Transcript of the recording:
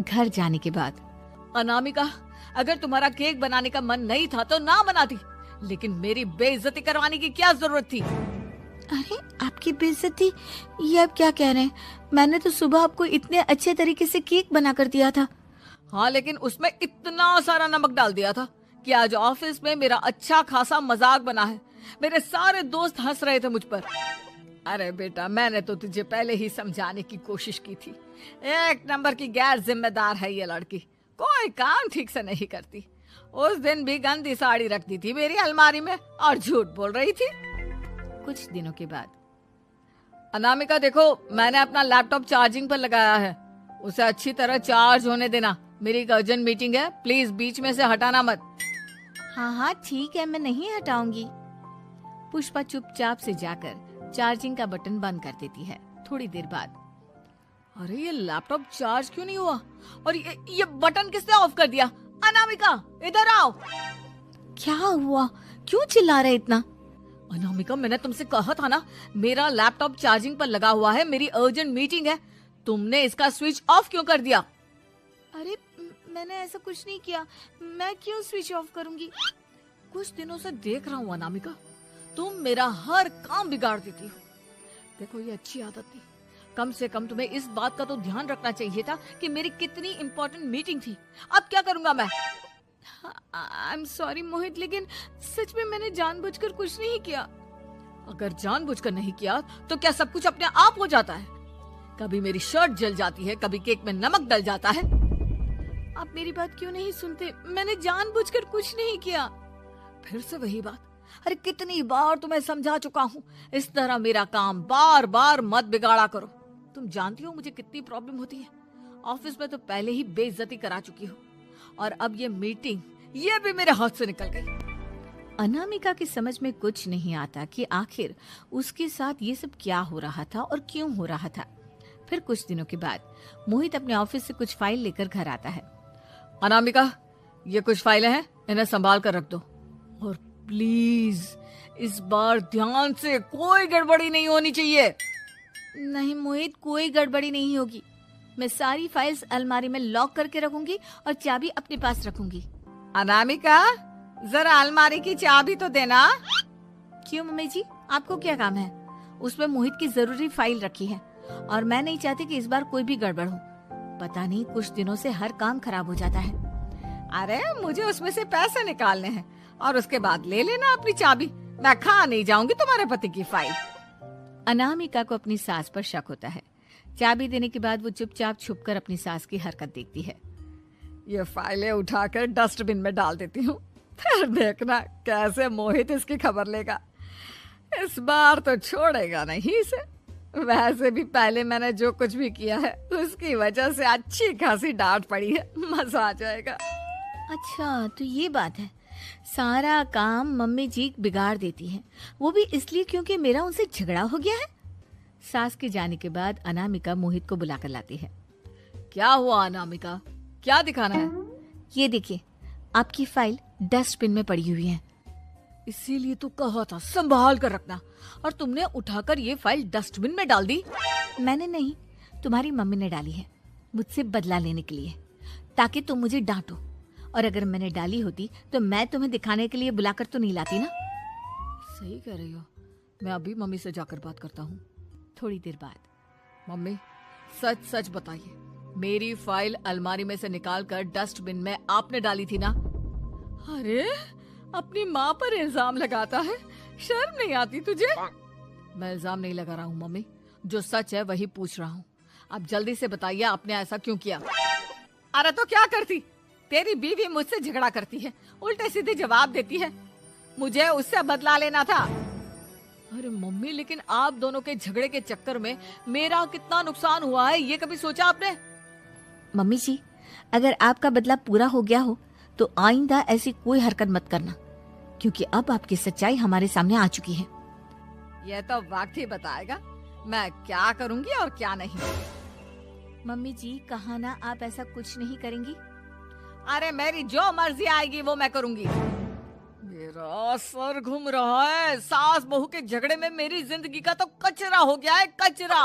घर जाने के बाद। अनामिका, अगर तुम्हारा केक बनाने का मन नहीं था तो ना बनाती, लेकिन मेरी बेइज्जती करवाने की क्या जरूरत थी? अरे आपकी बेइज्जती, ये आप क्या कह रहे हैं? मैंने तो सुबह आपको इतने अच्छे तरीके से केक बना कर दिया था। हाँ, लेकिन उसमें इतना सारा नमक डाल दिया था कि आज ऑफिस में मेरा अच्छा खासा मजाक बना है। मेरे सारे दोस्त हंस रहे थे मुझ पर। अरे बेटा, मैंने तो तुझे पहले ही समझाने की कोशिश की थी। एक नंबर की गैर जिम्मेदार है ये लड़की, कोई काम ठीक से नहीं करती। उस दिन भी गंदी साड़ी रख दी थी मेरी अलमारी में और झूठ बोल रही थी। कुछ दिनों के बाद। अनामिका देखो, मैंने अपना लैपटॉप चार्जिंग पर लगाया है, उसे अच्छी तरह चार्ज होने देना। मेरी एक अर्जेंट मीटिंग है, प्लीज बीच में से हटाना मत। हाँ ठीक है, मैं नहीं हटाऊंगी। पुष्पा चुपचाप से जाकर चार्जिंग का बटन बंद कर देती है। थोड़ी देर बाद, अरे ये लैपटॉप चार्ज क्यों नहीं हुआ? और ये बटन किसने ऑफ कर दिया? अनामिका, इधर आओ। क्या हुआ? क्यों चिल्ला रहे इतना? अनामिका, मैंने तुमसे कहा था ना, मेरा लैपटॉप चार्जिंग पर लगा हुआ है, मेरी अर्जेंट मीटिंग है। तुमने इसका स्विच ऑफ क्यों कर दिया? अरे मैंने ऐसा कुछ नहीं किया, मैं क्यों स्विच ऑफ करूंगी? कुछ दिनों से देख रहा हूँ अनामिका, तुम मेरा हर काम बिगाड़ देती हो। देखो, ये अच्छी आदत नहीं। कम से कम तुम्हें इस बात का तो ध्यान रखना चाहिए था कि मेरी कितनी इम्पोर्टेंट मीटिंग थी। अब क्या करूंगा मैं? आई एम सॉरी मोहित, लेकिन सच में मैंने जानबूझकर कुछ नहीं किया। अगर जानबूझकर नहीं किया तो क्या सब कुछ अपने आप हो जाता है? कभी मेरी शर्ट जल जाती है, कभी केक में नमक डल जाता है। आप मेरी बात क्यों नहीं सुनते? मैंने जानबूझकर कुछ नहीं किया। फिर से वही बात। अरे कितनी बार तुम्हें समझा चुका हूँ, इस तरह मेरा काम बार बार मत बिगाड़ा करो। तुम जानती हो मुझे कितनी प्रॉब्लम होती है। ऑफिस में तो पहले ही बेइज्जती करा चुकी हो, और अब ये मीटिंग, ये भी मेरे हाथ से निकल गई। अनामिका की समझ में कुछ नहीं आता कि आखिर उसके साथ ये सब क्या हो रहा था और क्यों हो रहा था। फिर कुछ दिनों के बाद मोहित अपने ऑफिस से कुछ फाइल लेकर घर आता है। अनामिका, ये कुछ फाइलें हैं, इन्हें संभाल कर रख दो, और प्लीज इस बार ध्यान से, कोई गड़बड़ी नहीं होनी चाहिए। नहीं मोहित, कोई गड़बड़ी नहीं होगी। मैं सारी फाइल्स अलमारी में लॉक करके रखूंगी और चाबी अपने पास रखूंगी। अनामिका, जरा अलमारी की चाबी तो देना। क्यों मम्मी जी, आपको क्या काम है? उसमें मोहित की जरूरी फाइल रखी है और मैं नहीं चाहती कि इस बार कोई भी गड़बड़ हो। पता नहीं कुछ दिनों से हर काम खराब हो जाता है। अरे मुझे उसमें से पैसे निकालने हैं और उसके बाद ले लेना अपनी चाबी। मैं खा नहीं जाऊंगी तुम्हारे पति की फाइल। अनामिका को अपनी सास पर शक होता है। चाबी देने के बाद वो चुपचाप छुपकर अपनी सास की हरकत देखती है। ये फाइलें उठाकर डस्टबिन में डाल देती हूँ, फिर देखना कैसे मोहित इसकी खबर लेगा। इस बार तो छोड़ेगा नहीं इसे। वैसे भी पहले मैंने जो कुछ भी किया है उसकी वजह से अच्छी खासी डांट पड़ी है, मजा आ जाएगा। अच्छा, तो ये बात है। सारा काम मम्मी जी बिगाड़ देती हैं, वो भी इसलिए क्योंकि मेरा उनसे झगड़ा हो गया है। सास के जाने के बाद अनामिका मोहित को बुलाकर लाती है। क्या हुआ अनामिका, क्या दिखाना है? ये देखिए, आपकी फाइल डस्टबिन में पड़ी हुई है। इसीलिए तो कहा था संभाल कर रखना, और तुमने उठाकर ये फाइल डस्टबिन में डाल दी। मैंने नहीं, तुम्हारी मम्मी ने डाली है, मुझसे बदला लेने के लिए, ताकि तुम मुझे डांटो। और अगर मैंने डाली होती तो मैं तुम्हें दिखाने के लिए बुलाकर तो नहीं लाती ना। सही कह रही हो, मैं अभी मम्मी से जाकर बात करता हूँ। थोड़ी देर बाद, मम्मी सच सच बताइए, मेरी फाइल अलमारी में से निकालकर डस्टबिन में आपने डाली थी ना? अरे अपनी माँ पर इल्जाम लगाता है, शर्म नहीं आती तुझे? मैं इल्जाम नहीं लगा रहा हूँ मम्मी, जो सच है वही पूछ रहा हूँ। अब जल्दी से बताइए आपने ऐसा क्यों किया? अरे तो क्या करती, तेरी बीवी मुझसे झगड़ा करती है, उल्टे सीधे जवाब देती है, मुझे उससे बदला लेना था। अरे मम्मी, लेकिन आप दोनों के झगड़े के चक्कर में मेरा कितना नुकसान हुआ है, ये कभी सोचा आपने? मम्मी जी, अगर आपका बदला पूरा हो गया हो तो आइंदा ऐसी कोई हरकत मत करना, क्योंकि अब आपकी सच्चाई हमारे सामने आ चुकी है। यह तो वक्त ही बताएगा मैं क्या करूंगी और क्या नहीं। मम्मी जी, कहा ना आप ऐसा कुछ नहीं करेंगी। अरे मेरी जो मर्जी आएगी वो मैं करूंगी। मेरा सर घूम रहा है, सास बहू के झगड़े में मेरी जिंदगी का तो कचरा हो गया है, कचरा।